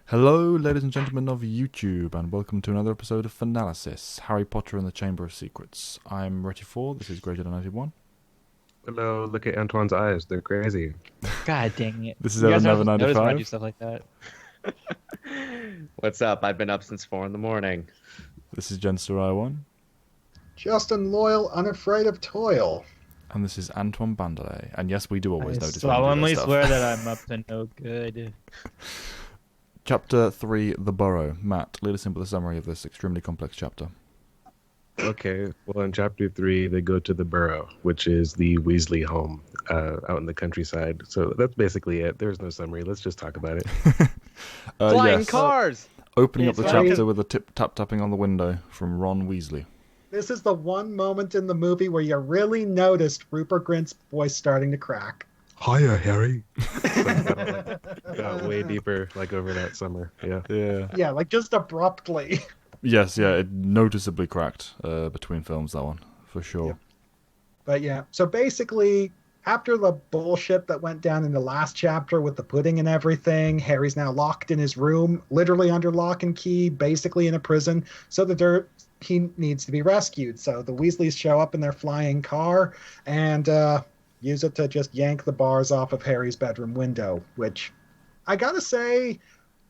Hello, ladies and gentlemen of YouTube, and welcome to another episode of Fanalysis, Harry Potter and the Chamber of Secrets. I'm Retty 4, this is Greater Than 91. Hello, look at Antoine's eyes. They're crazy. God dang it. This is You guys Evan don't notice when I do 95. stuff like that. What's up? I've been up since 4 in the morning. This is Jen Sarai 1. Justin Loyal, unafraid of toil. And this is Antoine Bandelay. And yes, we do always I notice when you do solemnly that stuff. swear that I'm up to no good. Chapter 3, The Burrow. Matt, lead us in with a summary of this extremely complex chapter. Okay, well, in chapter 3, they go to the Burrow, which is the Weasley home out in the countryside. So that's basically it. There's no summary. Let's just talk about it. Flying yes. cars! Opening up the It's chapter with a tap-tapping on the window from Ron Weasley. This is the one moment in the movie where you really noticed Rupert Grint's voice starting to crack. Hiya, Harry. Got way deeper, like over that summer. Yeah. Yeah. Yeah, like just abruptly. Yes, yeah, it noticeably cracked between films, that one, for sure. Yep. But yeah, so basically, after the bullshit that went down in the last chapter with the pudding and everything, Harry's now locked in his room, literally under lock and key, basically in a prison. So he needs to be rescued. So the Weasleys show up in their flying car and use it to just yank the bars off of Harry's bedroom window, which I gotta say,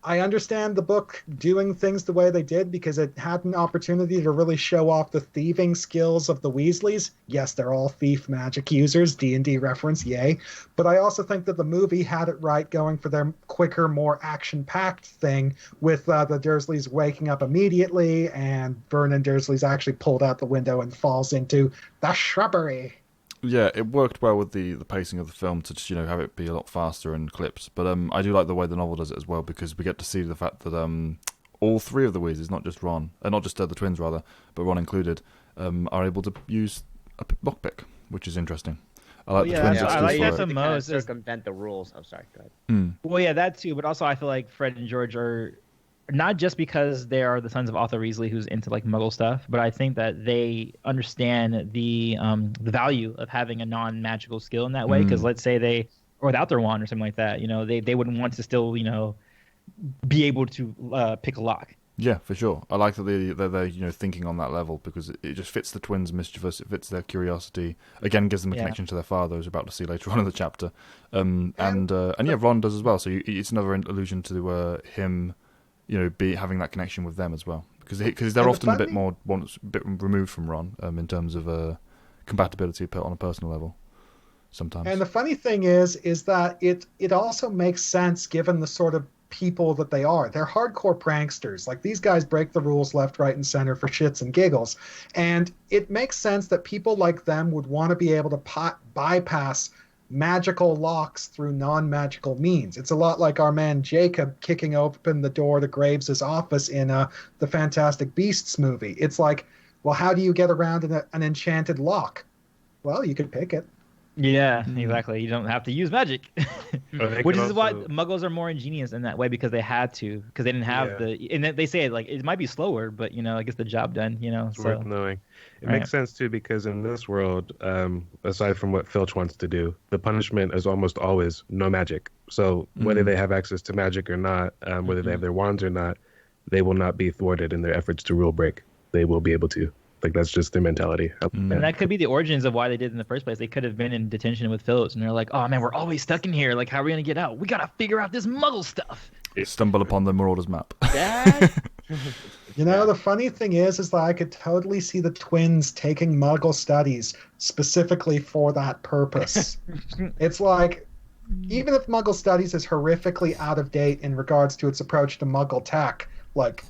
I understand the book doing things the way they did because it had an opportunity to really show off the thieving skills of the Weasleys. Yes, they're all thief magic users, D&D reference, yay. But I also think that the movie had it right going for their quicker, more action-packed thing with the Dursleys waking up immediately and Vernon Dursley's actually pulled out the window and falls into the shrubbery. Yeah, it worked well with the pacing of the film to just, have it be a lot faster in clips. But I do like the way the novel does it as well because we get to see the fact that all three of the Weasleys, not just Ron, not just the twins rather, but Ron included, are able to use a lockpick, which is interesting. I like the twins' I excuse like for that it. the To most is- circumvent the rules. I'm sorry, go ahead. Well, yeah, that too. But also, I feel like Fred and George are not just because they are the sons of Arthur Weasley, who's into like Muggle stuff, but I think that they understand the value of having a non-magical skill in that way. Because let's say they, or without their wand or something like that, they wouldn't want to still, be able to pick a lock. Yeah, for sure. I like that they're thinking on that level because it just fits the twins' mischievous. It fits their curiosity. Again, gives them a connection to their father, as we're about to see later on in the chapter. And Ron does as well. So it's another allusion to him. Having that connection with them as well, because they're often a bit removed from Ron in terms of compatibility on a personal level. Sometimes. And the funny thing is that it also makes sense given the sort of people that they are. They're hardcore pranksters. Like these guys break the rules left, right, and center for shits and giggles. And it makes sense that people like them would want to be able to bypass magical locks through non-magical means. It's a lot like our man Jacob kicking open the door to Graves' office in the Fantastic Beasts movie. It's like, well, how do you get around an enchanted lock? Well, you could pick it. Yeah, exactly. You don't have to use magic, They which can is why also- Muggles are more ingenious in that way because they had to, because they didn't have and they say like it might be slower, but it gets the job done. It's worth knowing. It Right. makes sense too because in this world, aside from what Filch wants to do, the punishment is almost always no magic. So whether they have access to magic or not, whether they have their wands or not, they will not be thwarted in their efforts to rule break. They will be able to. Like that's just their mentality. And that could be the origins of why they did it in the first place. They could have been in detention with Phillips, and they're like, "Oh man, we're always stuck in here. Like, how are we gonna get out? We gotta figure out this Muggle stuff." Stumble upon the Marauders map. Dad? The funny thing is that I could totally see the twins taking Muggle studies specifically for that purpose. It's like, even if Muggle studies is horrifically out of date in regards to its approach to Muggle tech, like,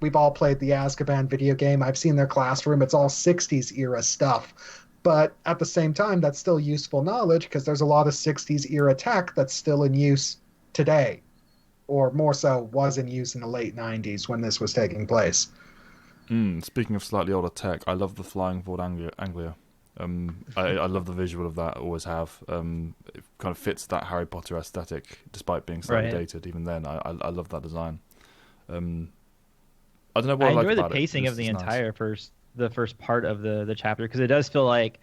we've all played the Azkaban video game. I've seen their classroom. It's all 60s era stuff. But at the same time, that's still useful knowledge because there's a lot of 60s era tech that's still in use today. Or more so, was in use in the late 90s when this was taking place. Speaking of slightly older tech, I love the Flying Ford Anglia. I love the visual of that. I always have. It kind of fits that Harry Potter aesthetic, despite being slightly dated. Even then, I love that design. I don't know what I like enjoy the about it. pacing of the It's nice. the first part of the chapter because it does feel like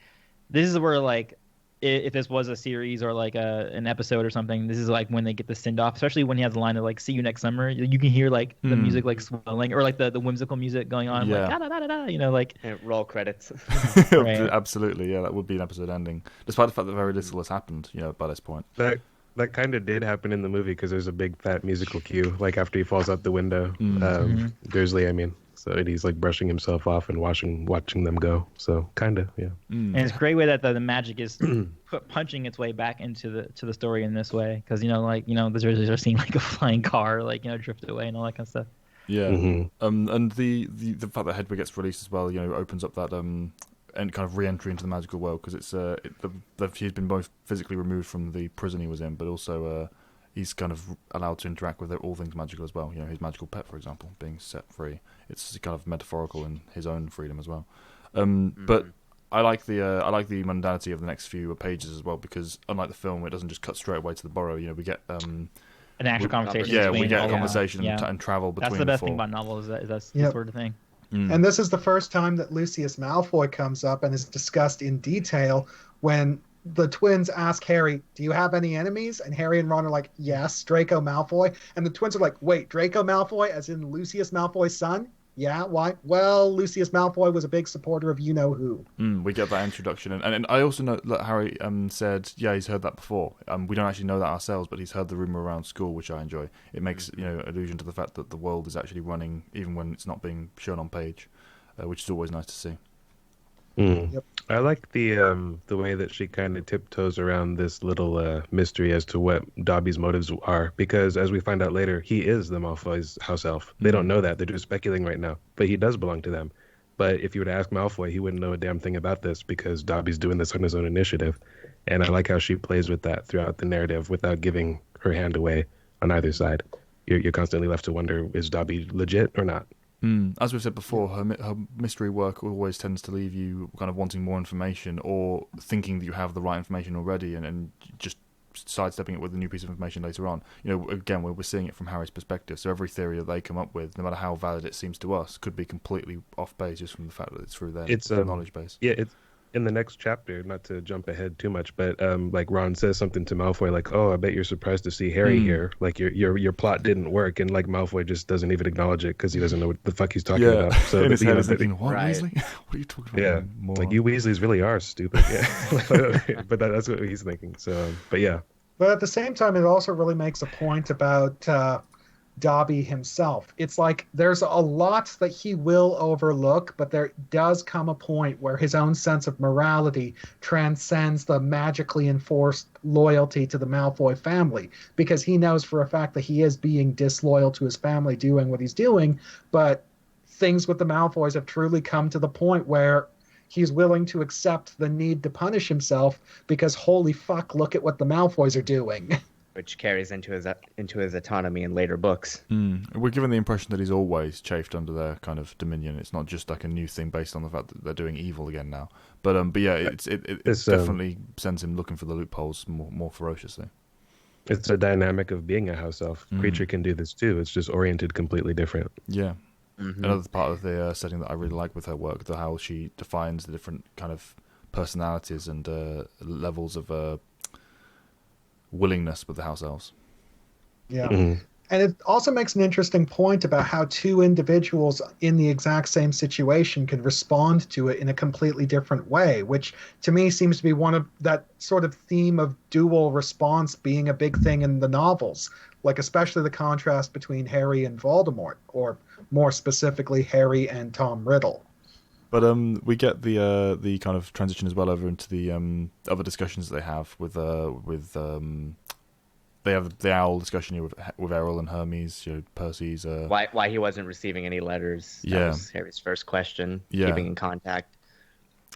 this is where like if this was a series or like an episode or something, this is like when they get the send off, especially when he has a line of like "See you next summer." You can hear like the music like swelling or like the whimsical music going on, like da da da da, like and roll credits. Right. Absolutely, yeah, that would be an episode ending, despite the fact that very little has happened, by this point. That kind of did happen in the movie because there's a big fat musical cue, like after he falls out the window. Dursley, I mean. So he's like brushing himself off and watching them go. So kind of, yeah. And it's a great way that the magic is punching its way back into the story in this way, because the Dursleys are seeing like a flying car drift away and all that kind of stuff. Yeah. And the fact that Hedwig gets released as well, opens up that and kind of re-entry into the magical world, because it's he's been both physically removed from the prison he was in, but also he's kind of allowed to interact with all things magical as well. His magical pet, for example, being set free. It's kind of metaphorical in his own freedom as well. But I like the mundanity of the next few pages as well, because unlike the film, it doesn't just cut straight away to the Burrow. We get an actual conversation. Yeah, we get a conversation and travel between. That's the best thing about novels. That's the sort of thing. And this is the first time that Lucius Malfoy comes up and is discussed in detail when the twins ask Harry, "Do you have any enemies?" And Harry and Ron are like, "Yes, Draco Malfoy." And the twins are like, "Wait, Draco Malfoy, as in Lucius Malfoy's son?" "Yeah, why?" "Well, Lucius Malfoy was a big supporter of you-know-who." We get that introduction. And I also know that Harry said, he's heard that before. We don't actually know that ourselves, but he's heard the rumour around school, which I enjoy. It makes allusion to the fact that the world is actually running, even when it's not being shown on page, which is always nice to see. Yep. I like the way that she kind of tiptoes around this little mystery as to what Dobby's motives are, because as we find out later, he is the Malfoy's house elf. They don't know that; they're just speculating right now. But he does belong to them. But if you were to ask Malfoy, he wouldn't know a damn thing about this because Dobby's doing this on his own initiative. And I like how she plays with that throughout the narrative without giving her hand away on either side. You're constantly left to wonder: is Dobby legit or not? As we've said before, her mystery work always tends to leave you kind of wanting more information, or thinking that you have the right information already, and just sidestepping it with a new piece of information later on. Again, we're seeing it from Harry's perspective, so every theory that they come up with, no matter how valid it seems to us, could be completely off base just from the fact that it's through their knowledge base. Yeah, it's in the next chapter, not to jump ahead too much, but like Ron says something to Malfoy like, "Oh, I bet you're surprised to see Harry here. Like your plot didn't work," and like Malfoy just doesn't even acknowledge it because he doesn't know what the fuck he's talking about. So in his head is thinking, "What, right. Weasley? What are you talking yeah, about?" like you Weasleys really are stupid. Yeah, but that's what he's thinking. So, but yeah. But at the same time, it also really makes a point about Dobby himself. It's like there's a lot that he will overlook, but there does come a point where his own sense of morality transcends the magically enforced loyalty to the Malfoy family, because he knows for a fact that he is being disloyal to his family doing what he's doing, but things with the Malfoys have truly come to the point where he's willing to accept the need to punish himself because holy fuck, look at what the Malfoys are doing. Which carries into his autonomy in later books. We're given the impression that he's always chafed under their kind of dominion. It's not just like a new thing based on the fact that they're doing evil again now. But yeah, it definitely sends him looking for the loopholes more ferociously. It's a dynamic of being a house elf. Creature can do this too. It's just oriented completely different. Yeah. Another part of the setting that I really like with her work, how she defines the different kind of personalities and levels of willingness with the house elves. Yeah. And it also makes an interesting point about how two individuals in the exact same situation can respond to it in a completely different way, which to me seems to be one of that sort of theme of dual response being a big thing in the novels, like especially the contrast between Harry and Voldemort, or more specifically Harry and Tom Riddle. But we get the kind of transition as well over into the other discussions that they have with they have the owl discussion here with Errol and Hermes, Percy's why he wasn't receiving any letters. That was Harry's first question. Yeah. Keeping in contact.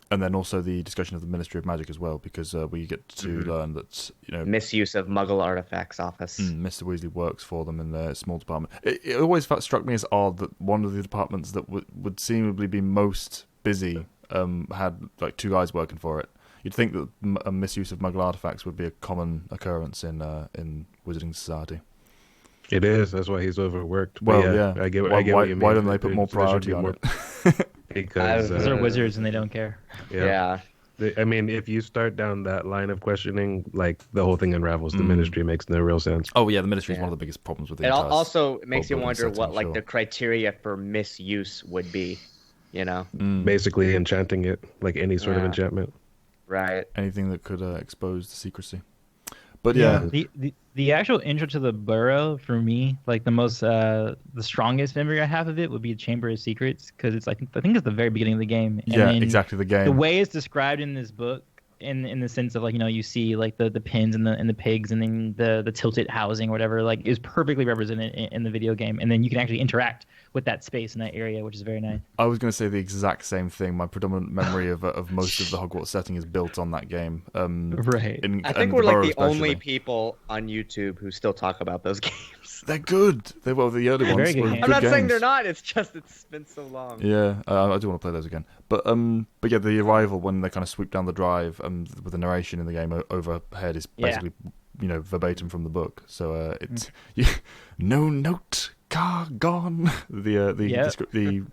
And then also the discussion of the Ministry of Magic as well, because we get to learn that misuse of Muggle artifacts office. Mr. Weasley works for them in their small department. It always struck me as odd that one of the departments that would seemingly be most busy had like two guys working for it. You'd think that a misuse of Muggle artifacts would be a common occurrence in Wizarding Society. It is. That's why he's overworked. Well, yeah. I get what you mean. Why don't they put more priority on it? Because those are wizards and they don't care. Yeah. I mean, if you start down that line of questioning, like the whole thing unravels. The Ministry makes no real sense. Oh yeah, the Ministry is one of the biggest problems with the It entire also makes you world wonder building what setting, like sure. the criteria for misuse would be. You know, Basically, enchanting it like any sort of Yeah. enchantment. right? anything that could expose the secrecy. But yeah, The actual intro to the Burrow for me, like the strongest memory I have of it would be Chamber of Secrets, because it's like I think it's the very beginning of the game. And yeah, then exactly the game. The way it's described in this book, in the sense of like, you know, you see like the pins and the pigs and then the tilted housing or whatever, like is perfectly represented in the video game, and then you can actually interact with that space in that area, which is very nice. I was going to say the exact same thing. My predominant memory of most of the Hogwarts setting is built on that game. Right. I think we're like the only people on YouTube who still talk about those games. They're good. The early ones very good were games. good I'm not saying games. they're not. It's just it's been so long. Yeah, I do want to play those again. But yeah, the arrival when they kind of sweep down the drive with the narration in the game overhead is basically verbatim from the book. So it's no note, car gone. The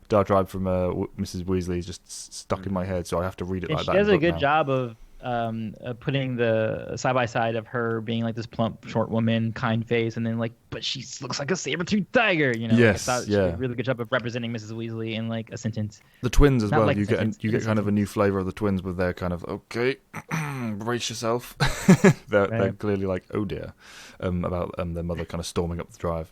diatribe from Mrs. Weasley is just stuck in my head, so I have to read it And like she that. does in a book good now. job of putting the side by side of her being like this plump, short woman, kind face, and then like, but she looks like a saber-toothed tiger. You know, Yes, she did yeah. a really good job of representing Mrs. Weasley in like a sentence. The twins as Not well. like You a sentence, get in a kind of a new sentence. flavor of the twins with their kind of okay, brace yourself. They're Right. clearly like oh dear, about their mother kind of storming up the drive.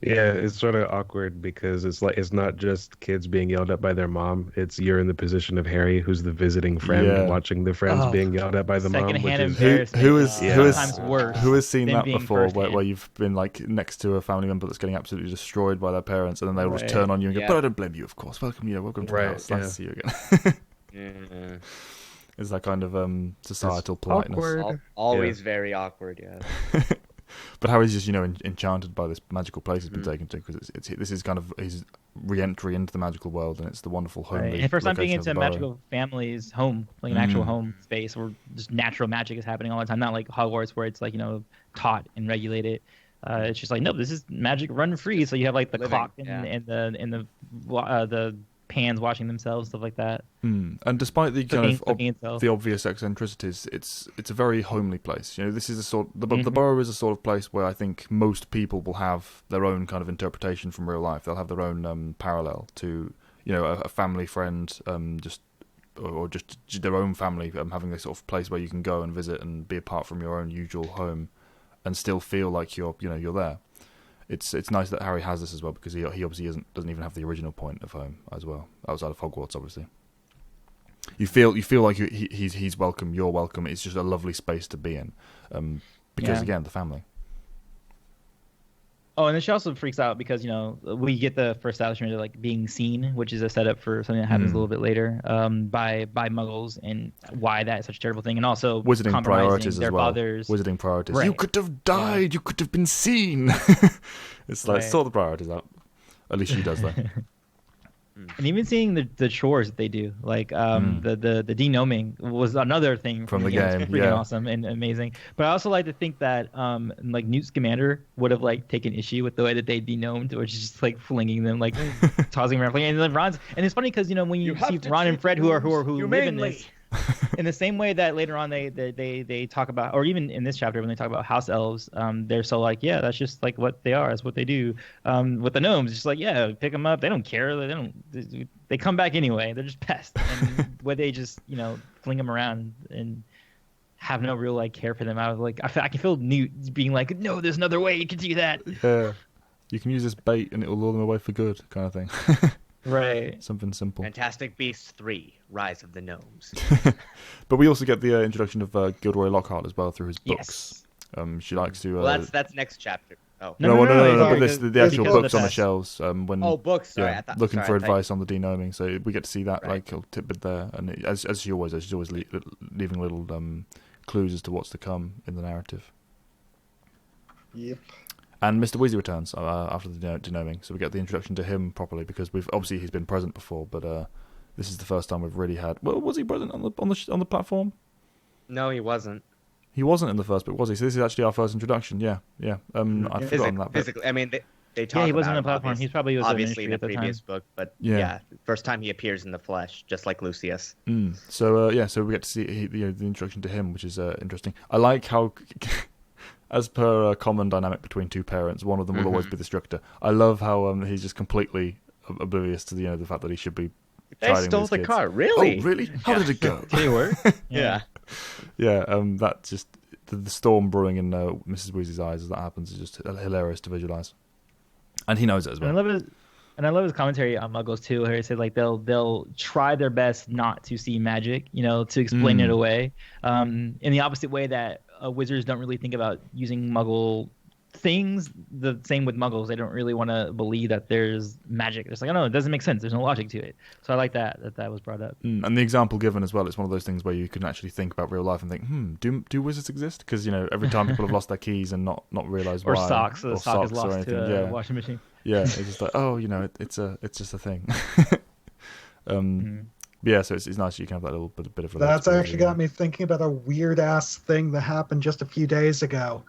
Yeah, it's sort of awkward because it's not just kids being yelled at by their mom. It's you're in the position of Harry, who's the visiting friend, Yeah. watching the friends Oh, being yelled at by the mom, which Secondhand is embarrassment. who is sometimes worse. who has seen than that being before, where firsthand. you've been like next to a family member that's getting absolutely destroyed by their parents, and then they'll just Right. turn on you and go, Yeah. "But I don't blame you, of course. Welcome to the Right, house. Nice yeah. to see you again." Yeah. It's that kind of societal politeness. Awkward. Always very awkward. Yeah. But Harry's just enchanted by this magical place he's been taken to, because this is kind of his re-entry into the magical world, and it's the wonderful homely Right. And first time being location of into a the Burrow. magical family's home, like an actual home space where just natural magic is happening all the time. Not like Hogwarts where it's like, taught and regulated. It's just like, no, this is magic run free. So you have like the Living, clock yeah. and the pans washing themselves, stuff like that. And despite the kind Cooking of itself. the obvious eccentricities, it's a very homely place. This is the Burrow is a sort of place where I think most people will have their own kind of interpretation from real life. They'll have their own parallel to a family friend, just their own family having this sort of place where you can go and visit and be apart from your own usual home, and still feel like you're there. It's nice that Harry has this as well, because he obviously doesn't even have the original point of home as well, outside of Hogwarts, obviously. You feel like he's welcome, you're welcome. It's just a lovely space to be in, because Yeah. again, the family. Oh, and then she also freaks out because we get the first establishment of like being seen, which is a setup for something that happens a little bit later, by Muggles, and why that is such a terrible thing, and also Wizarding compromising priorities their as well. fathers. Wizarding priorities. Right. You could have died. You could have been seen. It's like Right. sort the priorities out. At least she does that. And even seeing the chores that they do, like the denoming was another thing From the It's game, freaking yeah. awesome and amazing. But I also like to think that like Newt Scamander would have like taken issue with the way that they denomed, which is just like flinging them, like tossing them around. And then and it's funny because when you have see to Ron and treat Fred who live in humanely. this. In the same way that later on they talk about, or even in this chapter when they talk about house elves, they're so like, yeah, that's just like what they are, that's what they do. With the gnomes, it's just like, yeah, pick them up, they don't care, they come back anyway, they're just pests, and where they just fling them around and have no real like care for them. I was like, I can feel Newt being like, no, there's another way you can do that. Yeah. You can use this bait and it will lure them away for good, kind of thing. Right. Something simple. Fantastic Beasts 3: Rise of the Gnomes. But we also get the introduction of Gilderoy Lockhart as well through his books. Yes. She likes to. Well, that's next chapter. Oh. No, But because the actual because of books the on the past. shelves. When Books. Sorry, yeah, I thought, looking sorry, for I thought- advice on the denoming, so we get to see that Right. like a tidbit there, and as she always does, she's always leaving little clues as to what's to come in the narrative. Yep. And Mr. Weasley returns after the denoming, so we get the introduction to him properly, because he's been present before, but this is the first time we've really had. Well, was he present on the platform? No, he wasn't. He wasn't in the first book, was he? So this is actually our first introduction. Yeah. I'd forgotten that bit. Physically, I mean, They talk he wasn't about on the platform. He's probably was obviously in the at the previous time. book, but Yeah. first time he appears in the flesh, just like Lucius. So we get to see the introduction to him, which is interesting. I like how, as per a common dynamic between two parents, one of them will always be the instructor. I love how he's just completely oblivious to the fact that he should be. They stole the car, really? Oh, really? How did it go? Did it work? Yeah. Yeah, that just the storm brewing in Mrs. Weasley's eyes as that happens is just hilarious to visualize, and he knows it as well. And I love his commentary on Muggles too, where he said like they'll try their best not to see magic, to explain it away, in the opposite way that wizards don't really think about using Muggle things. The same with Muggles; they don't really want to believe that there's magic. It's like, oh no, it doesn't make sense. There's no logic to it. So I like that was brought up. And the example given as well, it's one of those things where you can actually think about real life and think, do wizards exist? Because every time people have lost their keys and not realised why, or socks is lost to a washing machine. Yeah, it's just like, it's just a thing. Yeah, so it's nice you can have that little bit of. That's actually got me thinking about a weird ass thing that happened just a few days ago.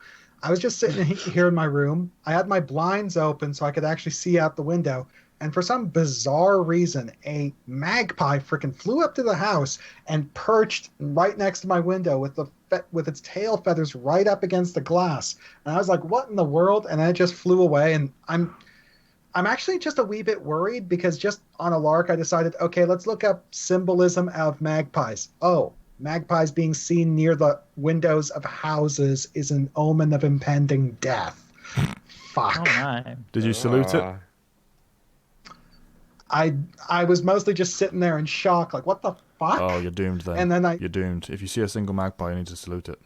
I was just sitting here in my room. I had my blinds open so I could actually see out the window. And for some bizarre reason, a magpie freaking flew up to the house and perched right next to my window with its tail feathers right up against the glass. And I was like, "What in the world?" And then it just flew away. And I'm actually just a wee bit worried because just on a lark, I decided, okay, let's look up symbolism of magpies. Oh. Magpies being seen near the windows of houses is an omen of impending death. Fuck. Oh my. Did you salute it? I was mostly just sitting there in shock, like, what the fuck? Oh, you're doomed then. And then You're doomed. If you see a single magpie, you need to salute it.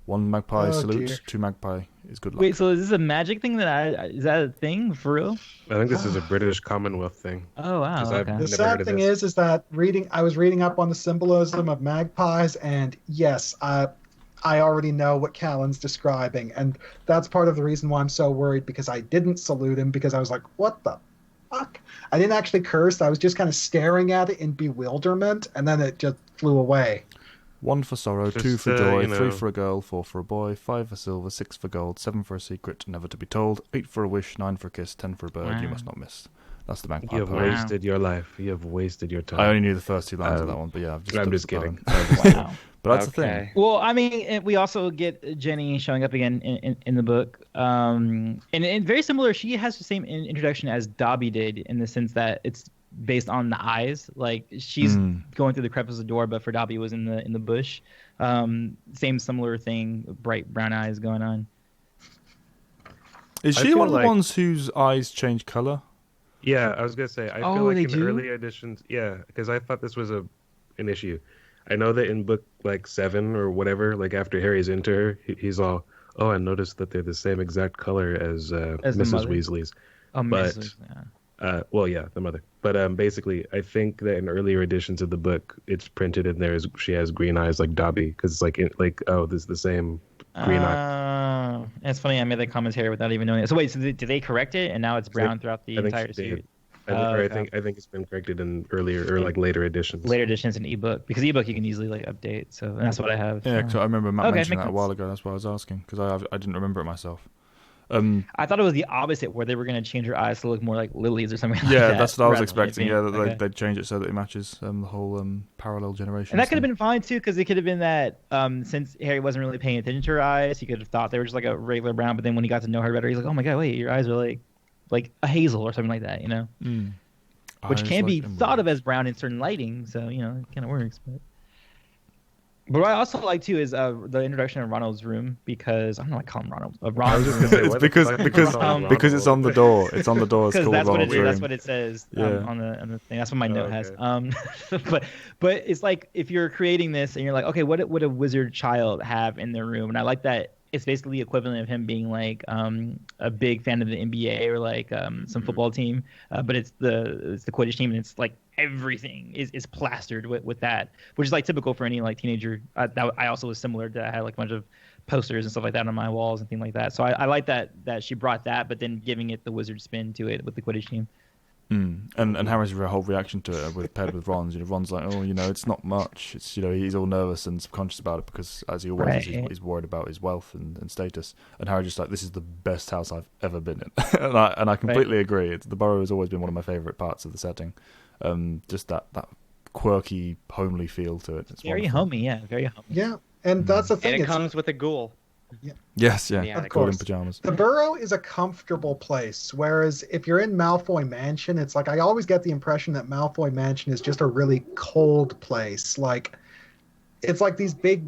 One magpie salutes, dear. Two magpie is good luck. Wait, so is this a magic thing is that a thing for real? I think this is a British Commonwealth thing. Oh wow. 'Cause I've Okay. The never sad heard of thing this. is that I was reading up on the symbolism of magpies, and yes, I already know what Callan's describing, and that's part of the reason why I'm so worried, because I didn't salute him, because I was like, what the fuck? I didn't actually curse, I was just kind of staring at it in bewilderment, and then it just flew away. 1 for sorrow, Just, 2 for joy, you know. 3 for a girl, 4 for a boy, 5 for silver, 6 for gold, 7 for a secret never to be told, 8 for a wish, 9 for a kiss, 10 for a bird you Wow. must not miss. That's the magpie You have poem. wasted your life. You have wasted your time. I only knew the first 2 lines of that one, but yeah, I'm just kidding. Wow. But that's the thing. Well, I mean, we also get Jenny showing up again in the book, and very similar. She has the same introduction as Dobby did, in the sense that it's based on the eyes. Like she's going through the crevice of the door, but for Dobby was in the bush. Same similar thing, bright brown eyes going on. Is I she feel one of the like- ones whose eyes change color? Yeah, I was gonna say. I Oh, feel like they in do? early editions, yeah, because I thought this was an issue. I know that in book like 7 or whatever, like after Harry's into her, he's all, "Oh, I noticed that they're the same exact color as the Mrs. mother? Weasley's." Oh, But- yeah. Well, yeah, the mother. But basically, I think that in earlier editions of the book, it's printed in there as she has green eyes like Dobby, because it's like oh, this is the same green eye. It's funny. I made that commentary without even knowing it. So wait, so did they correct it, and now it's brown throughout the I think entire she series? did. Okay. I think it's been corrected in earlier or like later editions. Later editions in ebook, because ebook you can easily like update. So and that's what I have. Yeah, because I remember Matt Okay, mentioning makes that a while sense. ago. That's why I was asking, because I didn't remember it myself. I thought it was the opposite, where they were going to change her eyes to look more like lilies or something like Yeah, that. that's what I was rather than expecting. it Yeah, being- that okay. they'd change it so that it matches the whole parallel generation. And that could have been fine too, because it could have been that since Harry wasn't really paying attention to her eyes, he could have thought they were just like a regular brown. But then when he got to know her better, he's like, "Oh my god, wait, your eyes are like a hazel or something like that," which can be thought of as brown in certain lighting. So it kind of works. But what I also like too is the introduction of Ronald's room, because I don't know why I call him Ronald. I was Ronald's just room. gonna say, It's why the fuck because is it called because it's on the door. It's on the door. It's Because called that's what Ronald's it, room. that's what it says Yeah. on the thing. That's what my note has. okay. But it's like if you're creating this and you're like, okay, what would a wizard child have in their room? And I like that it's basically the equivalent of him being like a big fan of the NBA or like some football team, but it's the Quidditch team, and it's like everything is plastered with that, which is like typical for any like teenager. I also was similar to, I had like a bunch of posters and stuff like that on my walls and things like that. So I like that she brought that, but then giving it the wizard spin to it with the Quidditch team. And Harry's whole reaction to it paired with Ron's, Ron's like, oh, it's not much. It's he's all nervous and subconscious about it because, as he always is, he's worried about his wealth and status. And Harry's just like, this is the best house I've ever been in, and I completely agree. The Burrow has always been one of my favourite parts of the setting. Just that quirky, homely feel to it. It's very wonderful. homey, yeah, very homey. Yeah, and that's the thing. And it comes with a ghoul. Yeah. Yes, yeah, of cool in course. pajamas. The Burrow is a comfortable place, whereas if you're in Malfoy Mansion, it's like I always get the impression that Malfoy Mansion is just a really cold place. Like, it's like these big,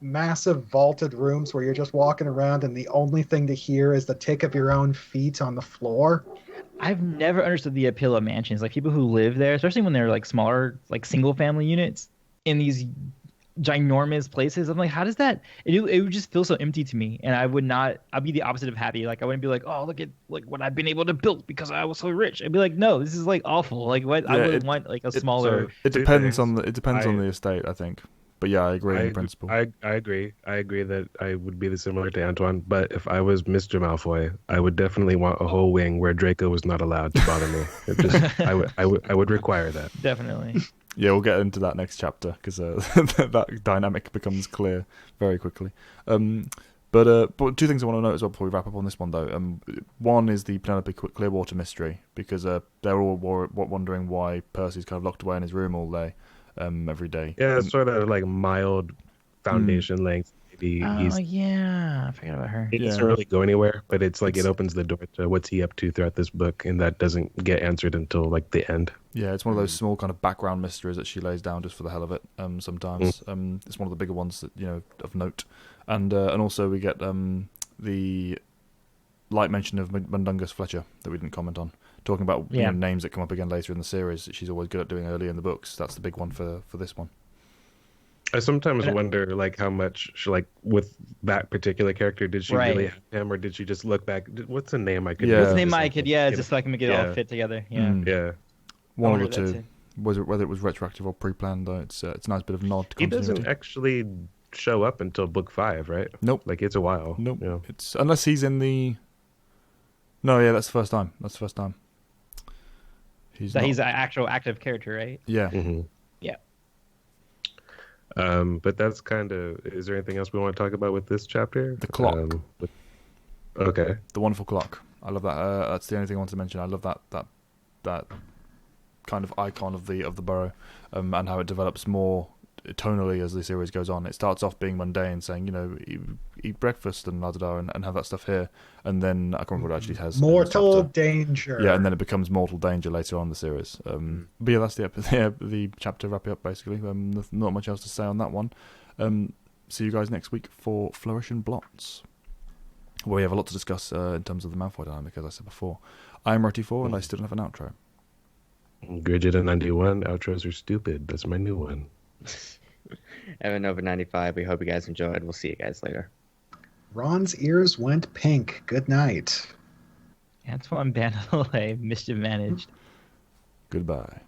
massive vaulted rooms where you're just walking around and the only thing to hear is the tick of your own feet on the floor. I've never understood the appeal of mansions. Like, people who live there, especially when they're like smaller, like single family units in these ginormous places. I'm like, how does that? It would just feel so empty to me, and I'd be the opposite of happy. Like, I wouldn't be like, oh, look at like what I've been able to build because I was so rich. I'd be like, no, this is like awful. Like, what? I would want like a smaller. It depends on the estate, I think. But yeah, I agree in principle. I agree. I agree that I would be similar to Antoine. But if I was Mr. Malfoy, I would definitely want a whole wing where Draco was not allowed to bother me. I would require that. Definitely. Yeah, we'll get into that next chapter because that dynamic becomes clear very quickly. But two things I want to note as well before we wrap up on this one, though. One is the Penelope Clearwater mystery, because they're all wondering why Percy's kind of locked away in his room all day, every day. Yeah, it's sort of like mild foundation length. Maybe yeah, I forgot about her. He doesn't really go anywhere, but it's like it opens the door to what's he up to throughout this book, and that doesn't get answered until like the end. Yeah, it's one of those small kind of background mysteries that she lays down just for the hell of it. Sometimes it's one of the bigger ones that of note, and also we get the light mention of Mundungus Fletcher that we didn't comment on, talking about names that come up again later in the series that she's always good at doing early in the books. That's the big one for this one. I sometimes wonder, like, how much, with that particular character, did she really have him, or did she just look back? What's the name I could? What's the name I could? Yeah, just so I can make it all fit together. Yeah, yeah. One of the two. Whether it was retroactive or pre-planned, though, it's a nice bit of nod to continuity. He doesn't actually show up until book 5, right? Nope. Like, it's a while. Nope. Yeah. It's unless he's in the. No, yeah, that's the first time. He's an actual active character, right? Yeah. Mm-hmm. Yeah. But that's kind of. Is there anything else we want to talk about with this chapter? The clock. Okay. The wonderful clock. I love that. That's the only thing I want to mention. I love that kind of icon of the Burrow, and how it develops more tonally as the series goes on. It starts off being mundane, saying, eat breakfast and and have that stuff here, and then I can't remember what it actually has. Mortal danger. Yeah, and then it becomes mortal danger later on in the series. But yeah, that's the chapter wrapping up basically. Not much else to say on that one. See you guys next week for Flourish and Blots, where we have a lot to discuss in terms of the Malfoy dynamic, as I said before. I'm RT4 and I still don't have an outro. Gridget 91, outros are stupid. That's my new one. Evan over 95. We hope you guys enjoyed. We'll see you guys later. Ron's ears went pink. Good night. Antoine Bandelay, mischief managed. Goodbye.